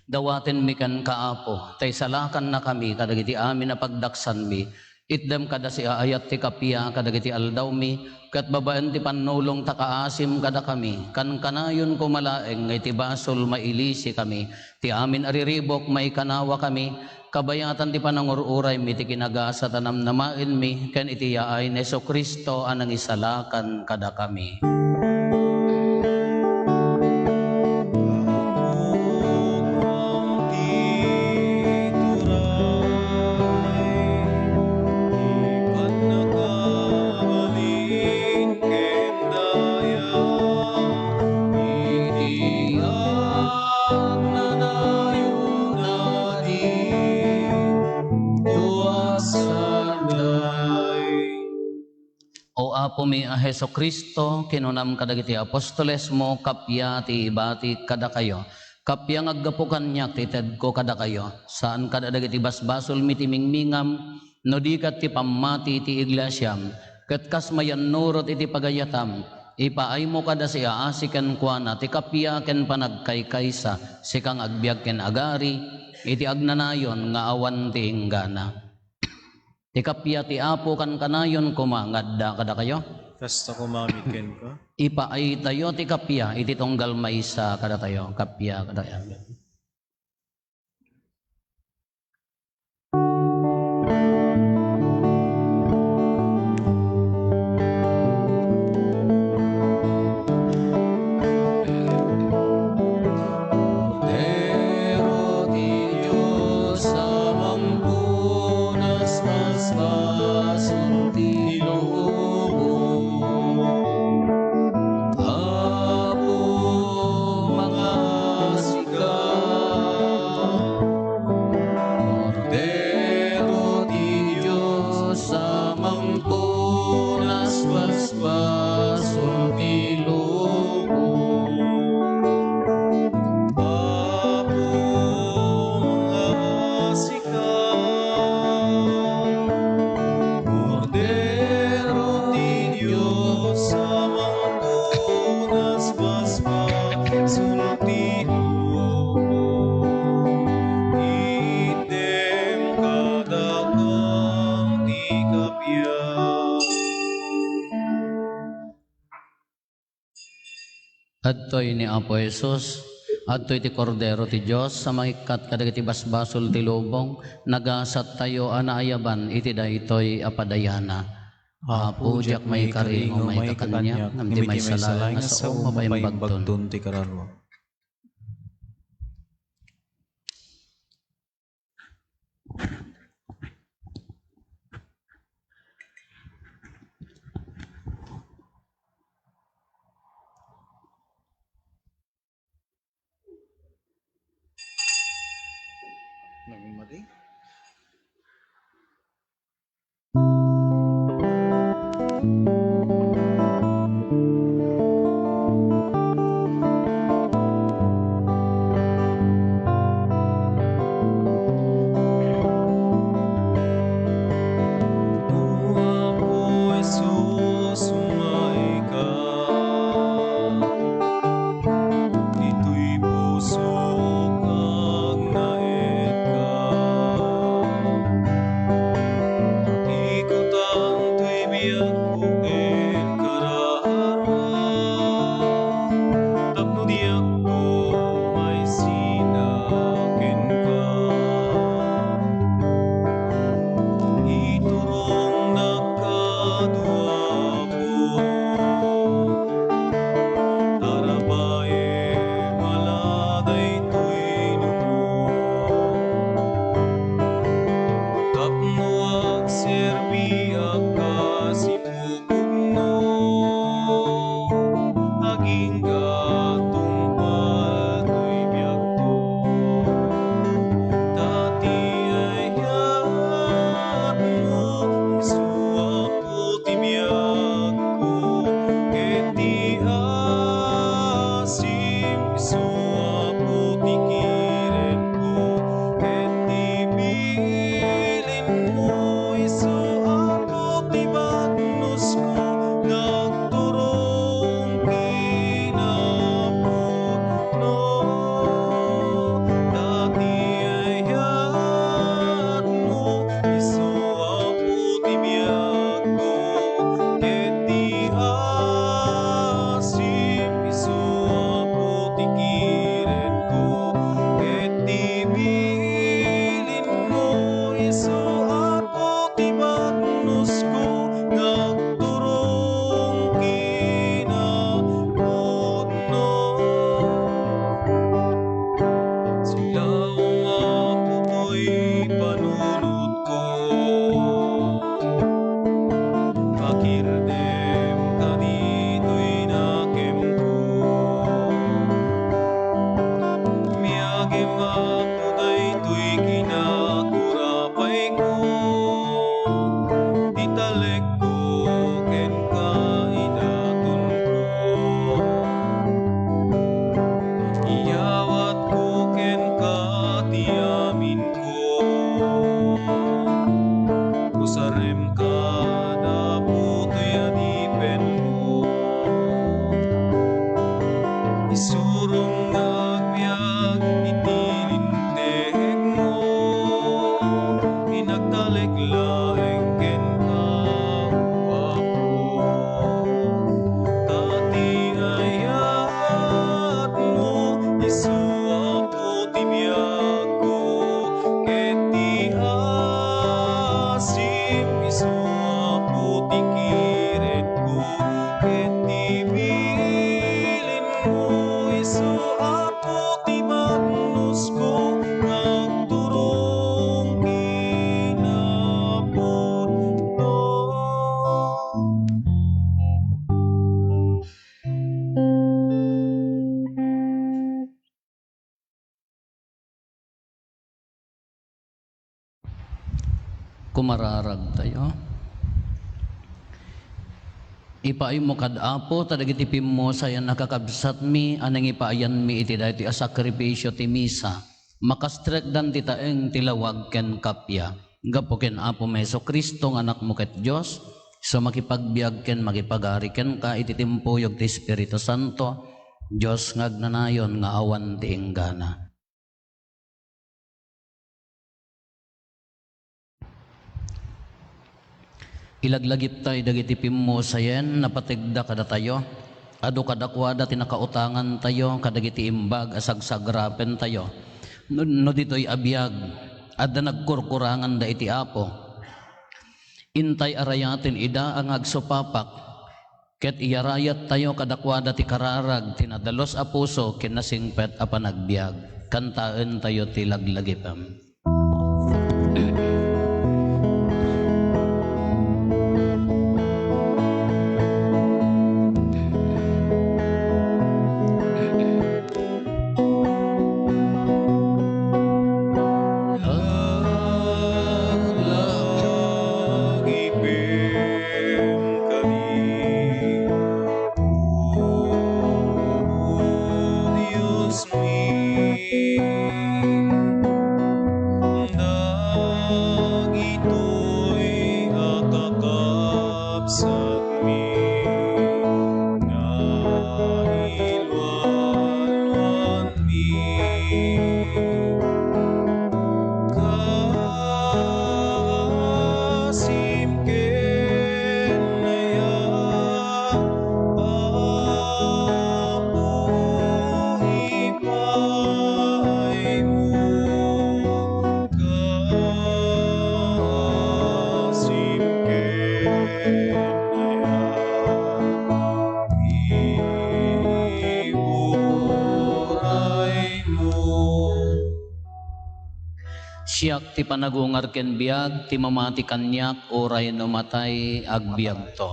Dawaten mi kan kaapo, tay salakan na kami kadagiti amin na pagdaksan mi. Itdem kada si aayat ti kapya kadagiti aldaw mi, kat babaan ti panulong takaasim kada kami. Kan kanayon kumalaeng ngay ti basol mailisi kami, ti amin ariribok may kanawa kami. Kabayatan ti panangururay mi ti kinagasa tanam namain mi, ken iti yaay ni Jesu Kristo anang isalakan kada kami. Apo mi a Heso Kristo, kinunam kadagiti apostoles mo, kapya ti ibati kada kayo. Kapya ngaggapukan niya ti ted ko kada kayo. Saan kada dagiti basbasol mi ti mingmingam, no di kat ti pamati ti iglesyam. Ket kas mayan nurot iti pagayatam, ipaay mo kada si aasiken kuana, ti kapya ken panagkaykaysa, si kang agbiag ken agari, iti agnanayon nga awan ti inggana. Ti kapya ti Apo kan kanayon kumangadda kada kayo. Kasta kumamiken ka. Ipaay tayo ti kapya iti tunggal maysa kada tayo. Kapya kada tayo. Pero ti Diyos sa mampunas mas sulti lubong. Apo mga sikat, Cordero ti Diyos sa mangtunas basbason ti lubong. Apo mga sikat, Cordero ti Diyos sa mangtunas basbason ti lubong. Item kadakang ti kapiyang. Adtoy ni Apo Jesus, adtoy ti Cordero ti Diyos, sa mangikat kadagiti basbasol ti lubong, nagasat tayo anaayaban iti daytoy apadayana. Apo diak may karingo may kakanya, ngam ti may salay nga sao mapaimbagton. ti kararwa. Apo Jesus, sumaika, dito'y puso kang naet ka. Ikutan to'y biyak kukin kararwa, tapno diyak ko may sinakin ka. Iturong nakadua po, tarabae maladay to'y lumo. Tapno agserbi akasipupugno, aging gatumpal to'y biyagto. Dati ay hayat mo, isuapo ti biyag ko, ket di asim, isuapo ti kiren ko, ket di bilin mo, isuapo ti bagnos ko, nagturong kinapudno. Dati ay hayat mo, isuapo ti biyag ko, ket di asim, isuapo ti kiren ko, ket di bilin mo, isuapo ti bagnos ko, nagturong kinapudno. Silaw nga puto'y panunod ko, pakirdem ka dito'y nakem ko. Miyagem ako dayto'y kinaturapay ko, italek ko ken kaidaton ko. Iyawat ko ken katiamin ko, kusarem ka daputo'y adipen mo. Isurong nagbiag iti linteg mo, inagtalek laeng ken kawapo. Dati ay hayat mo, isuapo ti biyag ko, kumararag tayo. Ipaay mo kad Apo tadagiti pimmo sayan nakakabsat mi anang ipaayan mi iti dati a sakripisyo ti misa. Makastrek dan ti taeng tilawag ken kapya. Gapo ken Apo Meso Kristo nga anak mo ket Dios. So makipagbiag ken makipagari ken ka iti timpuyog ti Espiritu Santo. Dios ngagnanayon nga awan ti enggana. Ilaglagip tayo dagiti pimmo sayen napatigda kada tayo. Adu kadakwada tinakautangan tayo kadagiti imbag asagsagrapen tayo. No dito'y abiyag adda nagkurkurangan da iti Apo. Intay arayatin ida ang agsupapak ket iyarayat tayo kadakwada ti kararag tinadalos a puso kinasingpet a panagbiag. Kantaen tayo ti laglagipam. Siyak ti panagungar ken biag ti mamati kanyak oray no matay agbiag to.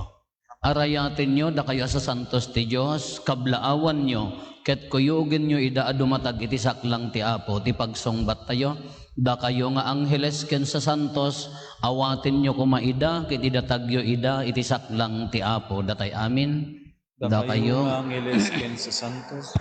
Arayatin nyo da kayo sa santos ti Dios kablaawan nyo ket kuyugin nyo ida adumatag iti saklang ti Apo ti pagsongbat tayo da kayo nga angheles ken sa santos awatin nyo kumaida ket ida tagyo ida iti saklang ti Apo datay amin. Da kayo nga angeles ken sa santos.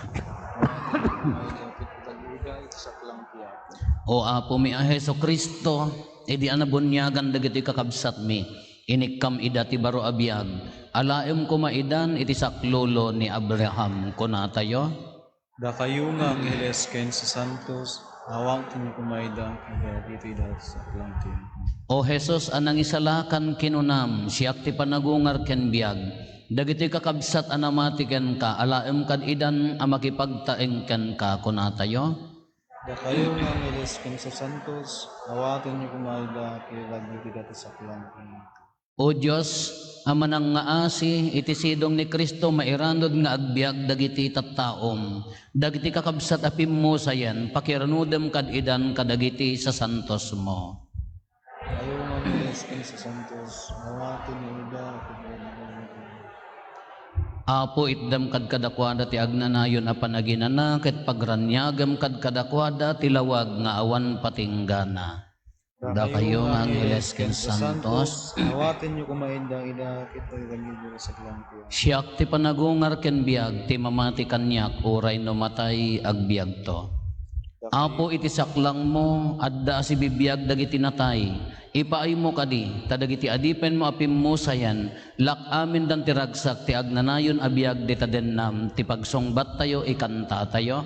O Apo mi a Heso Kristo, idi anabunyagan dagiti kakabsat mi, inikam ida ti baro abiyag, alaem kumaidan iti saklolo ni Abraham kunatayo. Da kayo nga angeles ken sa santos, awang tinyo kumaida kaya dito ida sa langtin. O Jesus anang isalakan kinunam, siyak ti panagungar ken biyag, dagiti kakabsat anamati ken ka, alaem kad idan amakipagtaeng ken ka kunatayo. Da kayo nga angeles ken sa santos, awatin niyo kumaida kaya lagi dito sa langtin. O Diyos, amanang nga asi, iti sidong ni Kristo mairanod nga agbiag dagiti tattaom, dagiti kakabsat apim mo sayan, pakiranudem kad idan kadagiti sa santos mo. Kayo nga angeles ken sa santos, awatin niyo ida kaya Apo itdam kad kadakwada ti agnanayon a panaginana ket pagranyagam kad kadakwada ti lawag nga awan patinggana. Da kayo nga angeles ken santos, awatin niyo kumaida ida kita lagi sa langtin. siyak ti panagungar ken biag ti mamati kanyak oray no matay agbiag to. Apo iti saklang mo adda si bibiyag dagiti natay. Ipaay mo kadi tadagiti adipen mo apim mo sayan lak amin dan ti ragsak ti agnanayon abiyag di tadennam ti pagsongbat tayo ikanta tayo.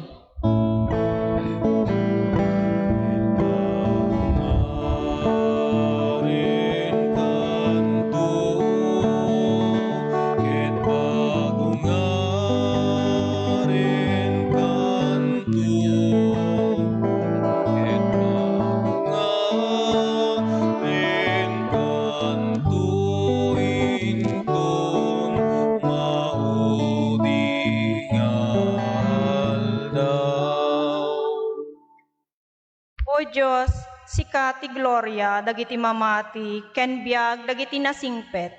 O Diyos, sika ti Gloria, dagiti mamati, ken biag, dagiti nasingpet.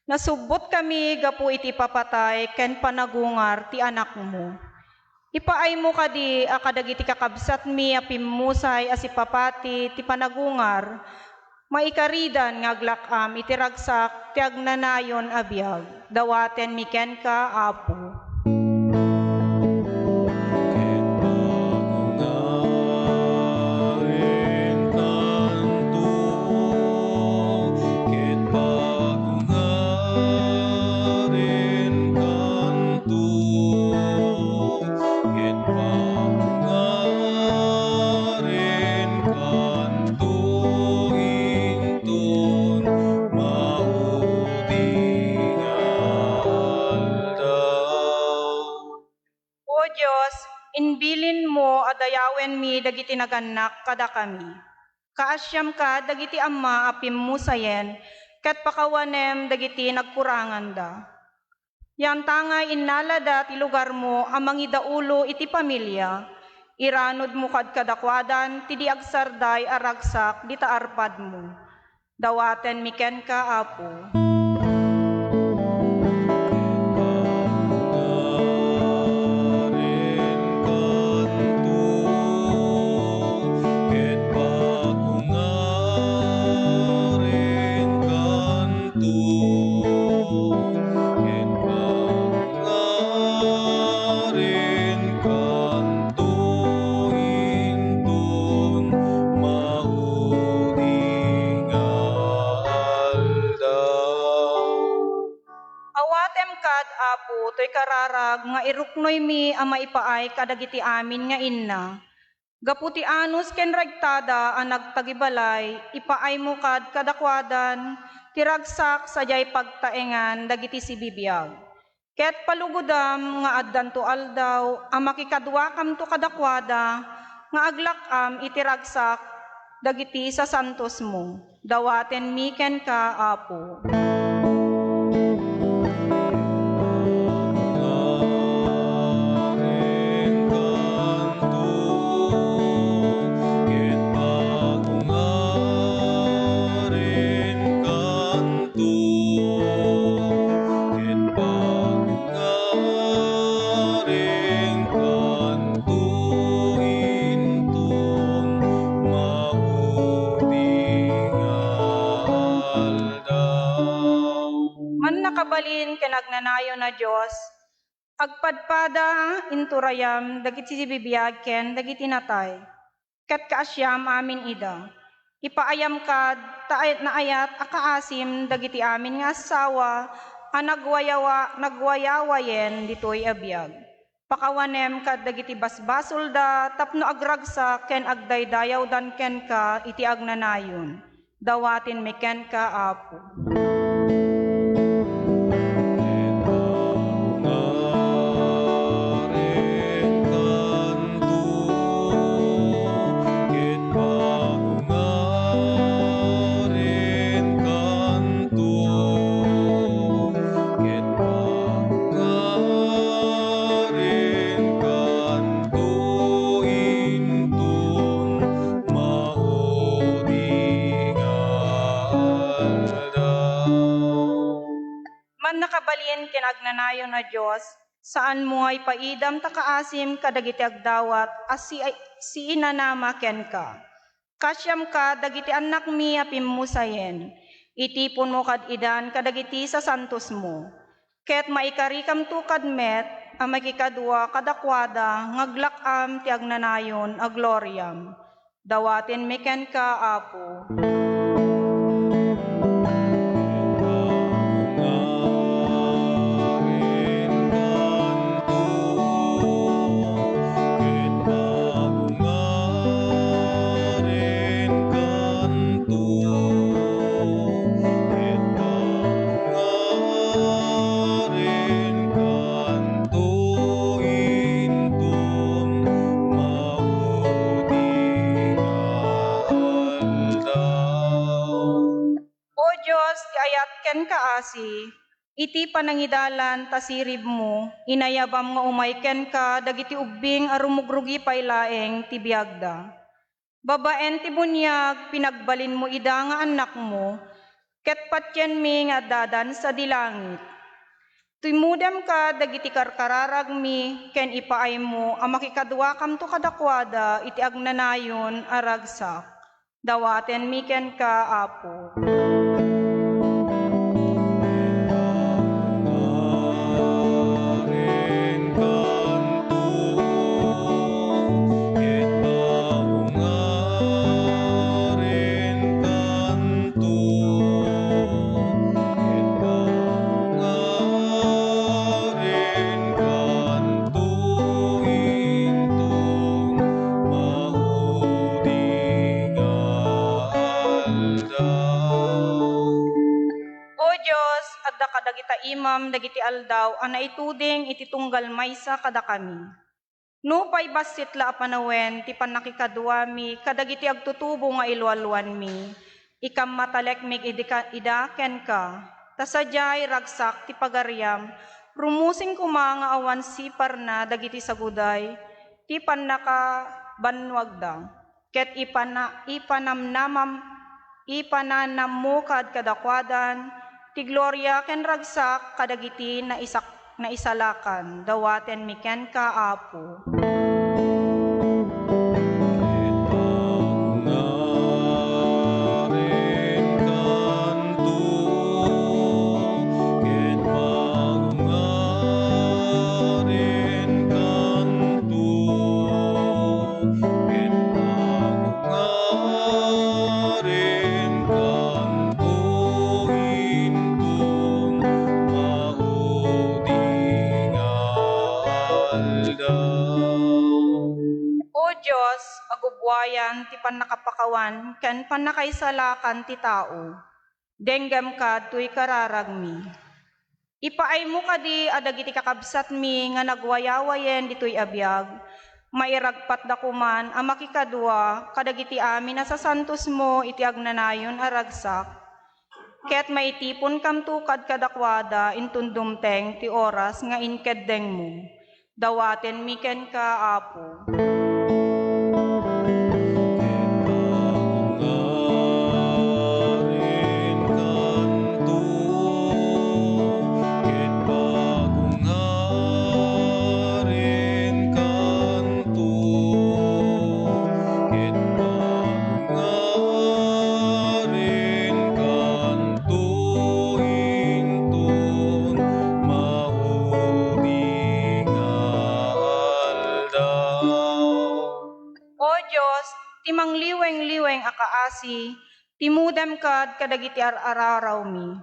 Nasubot kami, gapu iti papatay, ken panagungar ti anak mo. Ipaay mo kadi, akadagiti kakabsat mi, apimmusay, asipapati, ti panagungar, Maikaridan nga aglakam itiragsak ti agnanayon a biag. Dawaten miken ka, Apo. Ket pagungarin kanto, ket pagungarin kanto, ket pagungarin kanto, inton maudi nga aldaw. O Diyos, inbilin mo adayawen mi dagiti naganak kada kami. Kaasyam ka dagiti amma apim mo sayen, ket pakawanem dagiti nagkurangan da. Yan tangay innalada ti lugar mo amang idaulo iti pamilya, iranod mo kad kadakwadan ti di agsarday aragsak di taarpad mo. Dawaten miken ka, Apo. Ket pagungarin kanto, ket pagungarin kanto, inton maudi nga aldaw. Awatem kad, Apo, to'y kararag nga iruknoy mi ang maipaay kadagiti amin nga inna. Gaputi anus ken ragtada ang nagtagibalay, ipaay mo kad kadakwadan, tiragsak sajay pagtaengan dagiti sibibiyag. Ket palugudam nga addanto aldaw, ang makikadwakam to kadakwada, nga aglakam itiragsak dagiti sa santos mo. Dawaten miken ka, Apo. Pagungarin kanto, ket pagungarin kanto, ket pagungarin kanto, inton maudi nga aldaw. Man nakabalin ken agnanayon na Dios, agpadpada inturayam dagiti sibibiyag ken dagiti natay. Ket kaasyam amin ida. Ipaayam kad taayat na ayat akaasim dagiti amin nga asawa a nagwayawayen ditoy abiyag. Pakawanem kad dagiti basbasol da tapno agragsak ken agdaydayaw dan ken ka iti agnanayon. Dawatin mi ken ka, Apo. Ket pagungarin kanto, ket pagungarin kanto, ket pagungarin kanto, inton maudi nga aldaw. Man nakabalin ken agnanayon na Dios, saan mo ay paidam takaasim kadagiti agdawat as si inanama ken ka. Kasyam ka dagiti anak mi apim mo sayen. Itipon mo kad idan kadagiti sa santos mo. Ket maikarikam tu kad met a makikadwa kadakwada ngaglakam ti agnanayon a gloriam. Dawaten mi ken ka, Apo. Pagungarin kanto, ket pagungarin kanto, ket pagungarin kanto, inton maudi nga aldaw. O Diyos, kaayat ken kaasi, iti panangidalan tasirib mo, inayabam nga umayken ka, dagiti ubing arumugrugi paylaeng ti biagda. Babaen ti bunyag, pinagbalin mo ida nga anak mo, ket patyen mi nga dadan sa dilangit. Tumudem ka, dagiti karkararag mi, ken ipaay mo, ang makikadwa kam to kadakwada, iti agnanayon aragsak. Dawaten mi ken ka, Apo. O Diyos, adda kadagita imam dagiti aldaw, ana ituding iti tunggal maysa kada kami. Nupay basit la apanawen, ti panakikaduami, kadagiti agtutubo nga ilwalwan mi. Ikam matalekmig idaken ka, tasadyay ragsak ti pagaryam, rumusing kuma nga awan sipar na dagiti saguday, ti panaka banwagda, ket ipananam mo kad kadakwadan, ti gloria ken ragsak kadagiti na isalakan, dawaten mi ken ka, Apo. O Diyos, agubwayan ti panakapakawan, ken panakaisalakan ti tao. Denggam ka tuy kararagmi. Ipaay mo kadi adagiti kakabsat mi nga nagwayawayen ditoy abiyag. Mairagpat da kuman a makikadua kadagiti amin na sa santos mo iti agnanayon aragsak. Ket maitipon kam tukad kadakwada intundumteng ti oras nga inkeddeng mo. Dawaten mi ken ka, Apo. O Diyos, timang liweng-liweng akaasi, timudem kad kadagiti araraw mi.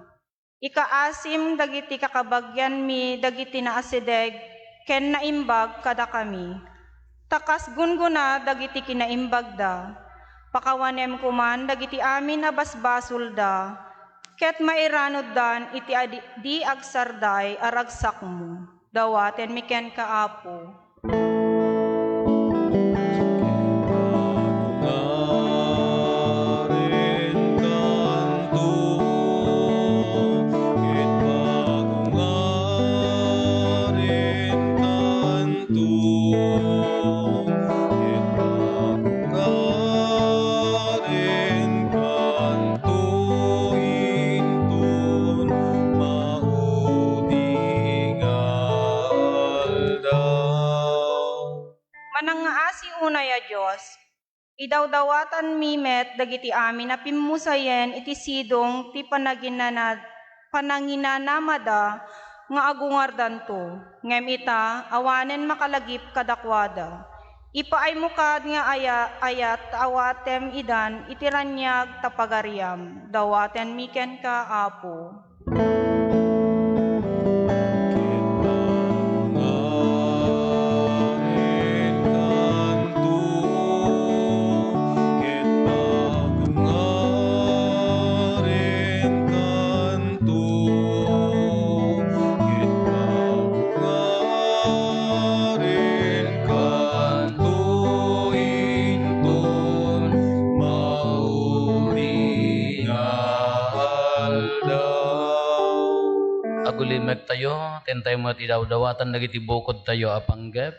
Ikaasim dagiti kakabagyan mi, dagiti naasideg, ken naimbag kada kami. Takas gunguna dagiti kinaimbag da. Pakawanem kuman dagiti amin na basbasol da. Ket mairanod dan iti di agsarday aragsak mo. Dawaten mi ken ka, Apo. Manangaasi unay a Diyos, idawdawatan mimet dagiti amin na pimusayen iti sidong ti pananginanamada nga agungardan to, ngem ita awanen makalagip kadakwada. Ipaay mo kad nga ayat awatem idan itiranyag tapagaryam, dawaten miken ka, Apo. Agulimek tayo, tentay mo at idawdawatan dagiti bukod tayo apanggep.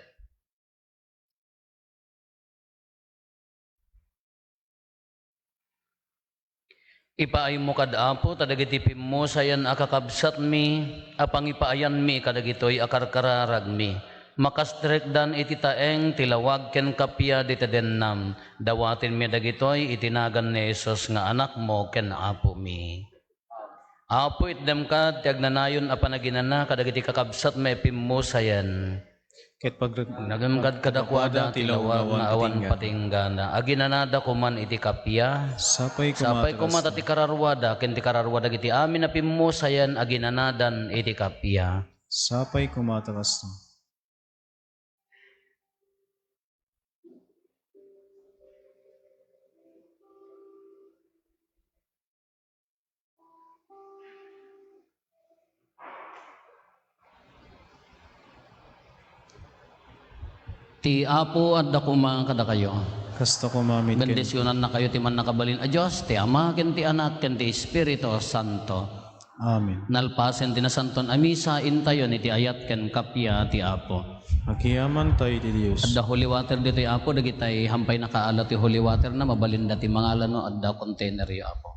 Ipaay mo kad Apo, tadagiti pimusayan akakabsat mi, apang ipaayan mi kadagitoy akarkararag mi. Makastrekdan iti taeng tilawag ken kapya dita dennam. Dawatin mi dagitoy itinagan ni Jesus nga anak mo ken apo mi. Apo itdem ka ti agnanayon a panaginana kadagiti kakabsat may pimmusayan. Ket pag Nagamgad kadakwada tilawag na awan patinggana. Aginanada ko man iti kapya. Sapay Sapay kumatakas kumata ti kararwada ken ti kararwada giti amin na pimmusayan aginanadan iti kapya. Sapay kumatakas to. Ti apo at dakuma kada kayo. Kasta kumamit ken Bendisyonan na kayo ti man nakabalin a Diyos, ti Ama, ken ti Anak, ken ti Espiritu Santo. Amen. Nalpasen ti nasanton amisa, intayon iti ayat ken kapya ti apo. Magkiyaman tayo ti Dios. Adda holy water dito apo, dagitay hampay nakaala ti holy water na mabalin dati mga alano, adda container yo apo.